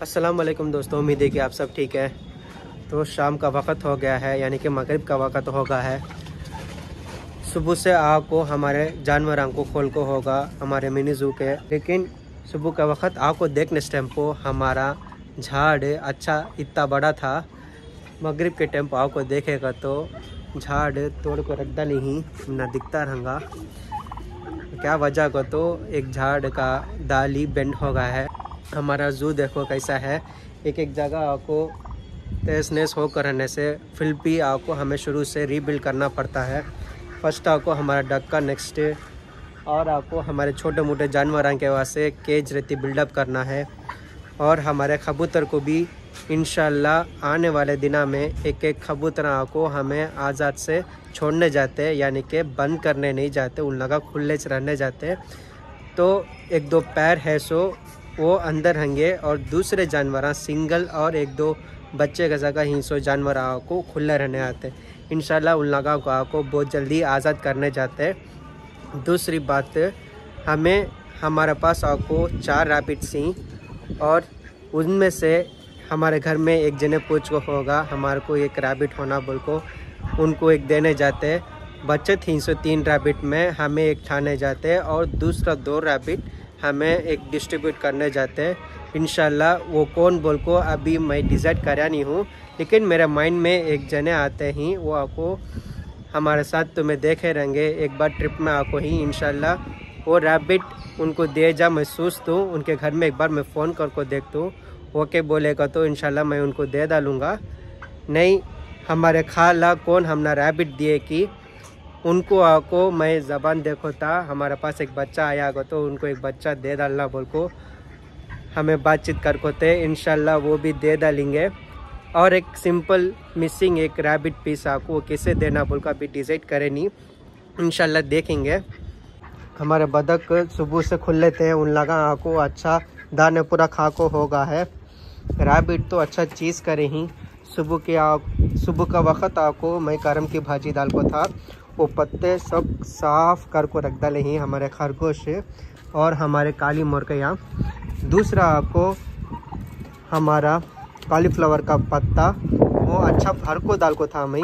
अस्सलाम वालेकुम दोस्तों, उम्मीद है कि आप सब ठीक है। तो शाम का वक़्त हो गया है, यानी कि मगरिब का वक़्त हो गया है। सुबह से आपको हमारे जानवरों को खोल को होगा हमारे मिनी ज़ू के, लेकिन सुबह का वक़्त आपको देखने इस टाइम को हमारा झाड़ अच्छा इतना बड़ा था। मगरिब के टाइम पर आपको देखेगा तो झाड़ तोड़ को रख डाली ही ना दिखता रहेगा। क्या वजह को तो एक झाड़ का डाली बेंड हो गया है। हमारा ज़ू देखो कैसा है, एक एक जगह आपको तेजनेस हो करने से फिर भी आपको हमें शुरू से रीबिल्ड करना पड़ता है। फर्स्ट आपको हमारा डक्का, नेक्स्ट और आपको हमारे छोटे मोटे जानवरों के वास्ते केज रहती बिल्डअप करना है। और हमारे कबूतर को भी इंशाल्लाह आने वाले दिनों में एक एक कबूतर को हमें आज़ाद से छोड़ने जाते हैं, यानी कि बंद करने नहीं जाते, उन लगा खुले से रहने जाते। तो एक दो पैर है सो वो अंदर रहेंगे और दूसरे जानवर सिंगल और एक दो बच्चे का जगह ही सो जानवर को खुले रहने आते। इंशाल्लाह उन लोगों को आपको बहुत जल्दी आज़ाद करने जाते। दूसरी बात, हमें हमारे पास आपको 4 रैबिट सी और उनमें से हमारे घर में एक जने पूछ को होगा हमारे को एक रैबिट होना बोल को उनको एक देने जाते। बच्चे 303 रैबिट में हमें एक ठाने जाते और दूसरा 2 रैबिट हमें एक डिस्ट्रीब्यूट करने जाते हैं। इंशाल्लाह वो कौन बोल को अभी मैं डिसाइड करा नहीं हूँ, लेकिन मेरे माइंड में एक जने आते ही वो आपको हमारे साथ तो मैं देखे रहेंगे। एक बार ट्रिप में आपको ही इंशाल्लाह वो रैबिट उनको दे जा महसूस दूँ, उनके घर में एक बार मैं फ़ोन करके देखता हूँ। ओके बोलेगा तो इंशाल्लाह मैं उनको दे डालूँगा। नहीं हमारे खाला कौन हमने रैबिट दिए कि उनको आपको मैं ज़बान देखो था हमारे पास एक बच्चा आया गो तो उनको एक बच्चा दे डालना बोल को हमें बातचीत कर को थे। इंशाल्लाह वो भी दे डालेंगे। और एक सिंपल मिसिंग एक रैबिट पीस आपको वो कैसे देना बोल का अभी डिसाइड करें नहीं, इंशाल्लाह देखेंगे। हमारे बदक सुबह से खुले थे, उन लगा आपको अच्छा दाने पूरा खा को होगा है। रैबिट तो अच्छा चीज़ करे ही। सुबह का वक़्त आपको मैं करम की भाजी डाल को था, वो पत्ते सब साफ कर को रख डाले ही हमारे खरगोश और हमारे काली मुर्गियाँ। दूसरा आपको हमारा कॉलीफ्लावर का पत्ता वो अच्छा भर को डाल को था मैं,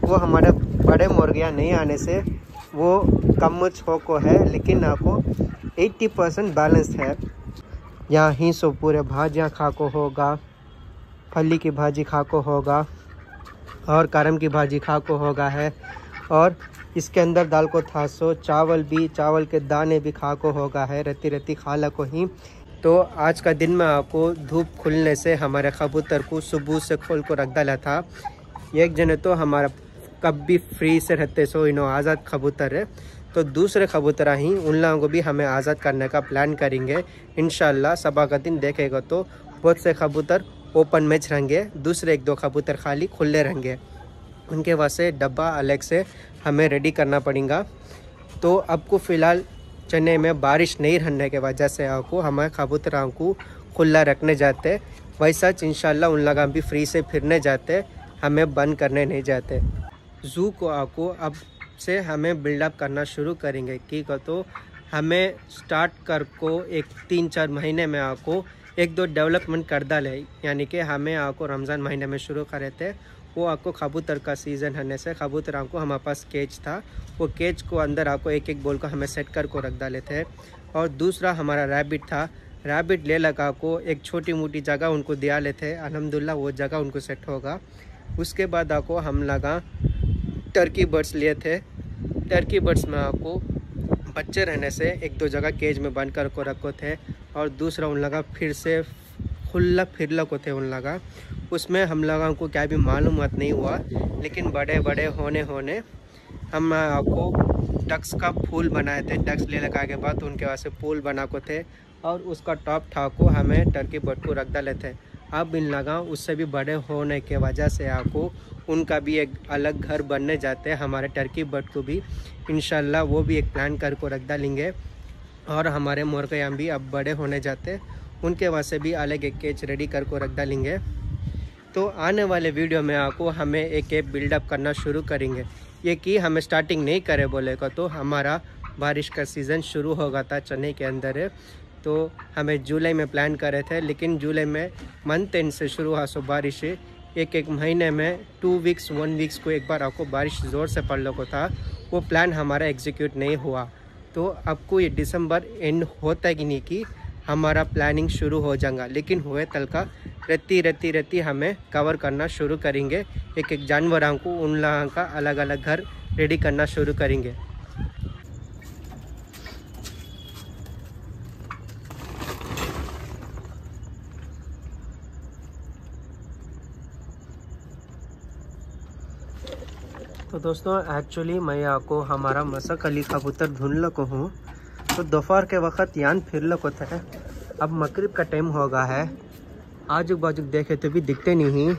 वो हमारे बड़े मुर्गियाँ नहीं आने से वो कम हो को है, लेकिन आपको 80% बैलेंस है। यहाँ ही सो पूरे भाजियाँ खा को होगा, फली की भाजी खा को होगा और करम की भाजी खा को होगा है। और इसके अंदर दाल को था सो चावल के दाने भी खा को होगा है, रत्ती रत्ती खाला को ही। तो आज का दिन में आपको धूप खुलने से हमारे कबूतर को सुबह से खोल को रख डाला था। एक जने तो हमारा कब भी फ्री से रहते सो इन्हों आज़ाद कबूतर है, तो दूसरे कबूतर ही उन लोगों को भी हमें आज़ाद करने का प्लान करेंगे। इंशाल्लाह सबा का दिन देखेगा तो बहुत से कबूतर ओपन मैच रहेंगे, दूसरे 1-2 कबूतर खाली खुले रहेंगे। उनके वास्ते डब्बा अलग से हमें रेडी करना पड़ेगा। तो आपको फ़िलहाल चने में बारिश नहीं रहने के वजह से आपको हमारे कबूतरों को खुला रखने जाते, वैसा इंशाल्लाह उन लोग भी फ्री से फिरने जाते, हमें बंद करने नहीं जाते। ज़ू को आपको अब से हमें बिल्डअप करना शुरू करेंगे कि तो हमें स्टार्ट कर को एक 3-4 महीने में आपको 1-2 डेवलपमेंट कर डाले, यानी कि हमें आपको रमज़ान महीने में शुरू करे थे। वो आपको कबूतर का सीज़न होने से कबूतरों को हमारे पास केज था, वो केज को अंदर आपको एक एक बोल को हमें सेट कर को रख डाले थे। और दूसरा हमारा रैबिट था, रैबिट ले लगा को एक छोटी मोटी जगह उनको दिया लेते थे, अल्हम्दुलिल्लाह वो जगह उनको सेट होगा। उसके बाद आपको हम लगा टर्की बर्ड्स लिए थे। टर्की बर्ड्स में आपको बच्चे रहने से 1-2 जगह केज में बंद कर को रखो थे और दूसरा उन लगा फिर से खुला फिरला को थे उन लगा। उसमें हम लोगों को क्या भी मालूमात नहीं हुआ, लेकिन बड़े बड़े होने हम आपको डक्स का फूल बनाए थे। डक्स ले लगा के बाद उनके वास्ते फूल बना को थे और उसका टॉप ठा को हमें टर्की बर्ड को रख डाले थे। अब इन लगा उससे भी बड़े होने के वजह से आपको उनका भी एक अलग घर बनने जाते हैं। हमारे टर्की बर्ड को भी इंशाल्लाह वो भी एक प्लान कर को रख डालेंगे। और हमारे मुर्गियाँ भी अब बड़े होने जाते, उनके वास्ते भी अलग एक केज रेडी कर को रख डालेंगे। तो आने वाले वीडियो में आपको हमें एक बिल्डअप करना शुरू करेंगे। ये कि हमें स्टार्टिंग नहीं करे बोलेगा तो हमारा बारिश का सीज़न शुरू होगा था चने के अंदर, तो हमें जुलाई में प्लान कर रहे थे, लेकिन जुलाई में मंथ एंड से शुरू हुआ सो बारिश एक महीने में 2 वीक्स 1 वीक्स को एक बार आपको बारिश ज़ोर से पड़ लो को था, वो प्लान हमारा एग्जीक्यूट नहीं हुआ। तो आपको ये दिसंबर एंड होता है कि नहीं कि हमारा प्लानिंग शुरू हो जाएगा, लेकिन हुए तल का रत्ती हमें कवर करना शुरू करेंगे। एक जानवरों को उन लोगों का अलग अलग घर रेडी करना शुरू करेंगे। तो दोस्तों एक्चुअली मैं आपको हमारा मसक अली कबूतर ढूंढ को हूँ, तो दोपहर के वक्त यान फिर को था। अब मगरिब का टाइम होगा है, आजू बाजू देखे तो भी दिखते नहीं,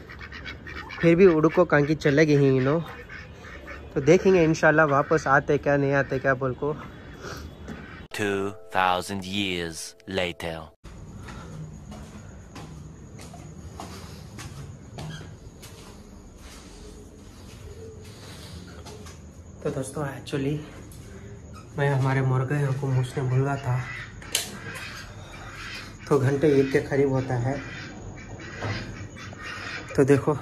फिर भी उड़को कांकी चले गई ही नो। तो देखेंगे इंशाल्लाह वापस आते क्या नहीं आते क्या बोल को। 2000 years later. तो दोस्तों एक्चुअली मैं हमारे मुर्गे को मूछने भूल गया था, तो घंटे 1 के करीब होता है। तो देखो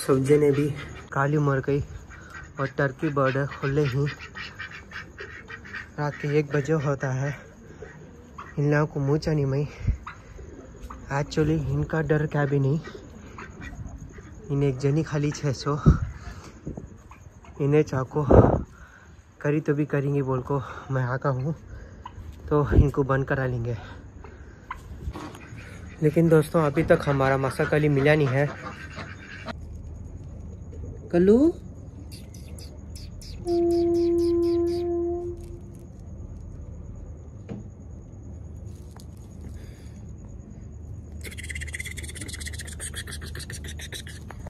सब्जी ने भी काली मुर्गी और टर्की बर्ड खुले ही रात के 1 बजे होता है। इन लोगों को मूछा नहीं मैं, एक्चुअली इनका डर क्या भी नहीं। इन्हें एक जनी खाली 600 इन्हें चाको करी तो भी करेंगे बोल को मैं आका हूँ, तो इनको बंद करा लेंगे। लेकिन दोस्तों अभी तक हमारा मसक अली मिला नहीं है। कल्लू